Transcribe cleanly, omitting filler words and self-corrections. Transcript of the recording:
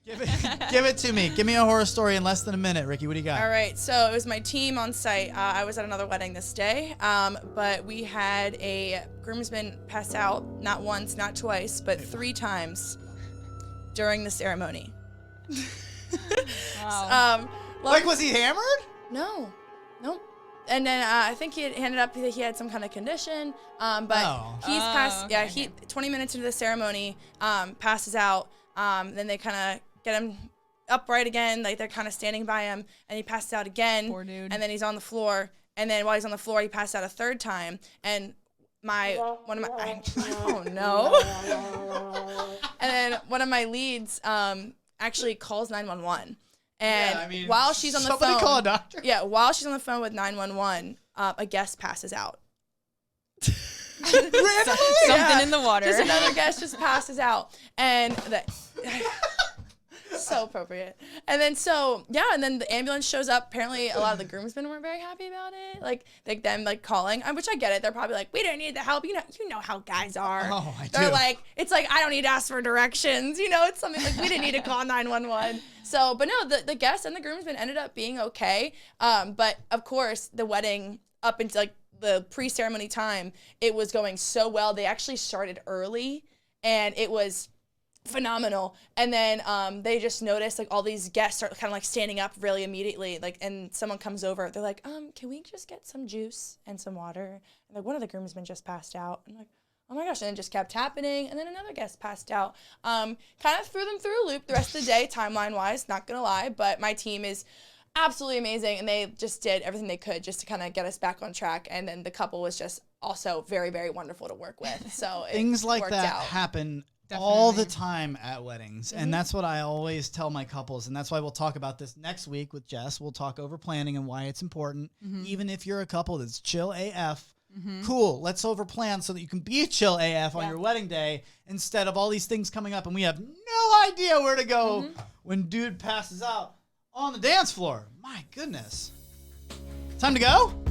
Give it to me. Give me a horror story in less than a minute, Ricki. What do you got? All right, so it was my team on site. I was at another wedding this day, but we had a groomsman pass out, not once, not twice, but 3 times during the ceremony. Wow. Like, was he hammered? No, nope. And then I think he ended up he had some kind of condition, but he's passed. Okay, Yeah, he 20 minutes into the ceremony passes out. Then they kind of get him upright again, like they're kind of standing by him, and he passes out again. Poor dude. And then he's on the floor, and then while he's on the floor, he passed out a 3rd time. And oh no. And then one of my leads actually calls 911. And while she's on the phone, somebody call a doctor. Yeah, while she's on the phone with 911, a guest passes out. Something in the water. Just another guest just passes out, and so appropriate. And then and then the ambulance shows up. Apparently, a lot of the groomsmen weren't very happy about it. Like them calling, which I get it. They're probably like, we don't need the help. You know how guys are. Oh, I do. They're like, it's like I don't need to ask for directions. It's something like we didn't need to call 911. So, but no, the guests and the groomsmen ended up being okay. But of course, the wedding up until like the pre-ceremony time, it was going so well. They actually started early, and it was phenomenal. And then they just noticed like all these guests start kind of like standing up really immediately, like, and someone comes over. They're like, can we just get some juice and some water? And like one of the groomsmen just passed out. I'm like, oh my gosh. And it just kept happening. And then another guest passed out. Kind of threw them through a loop the rest of the day, timeline wise, not gonna lie, but my team is absolutely amazing, and they just did everything they could just to kind of get us back on track. And then the couple was just also very, very wonderful to work with. So things like that happen all the time at weddings, and that's what I always tell my couples, and that's why we'll talk about this next week with Jess. We'll talk over planning and why it's important. Even if you're a couple that's chill AF, cool, let's over plan so that you can be chill AF on your wedding day instead of all these things coming up and we have no idea where to go when dude passes out on the dance floor. My goodness. Time to go?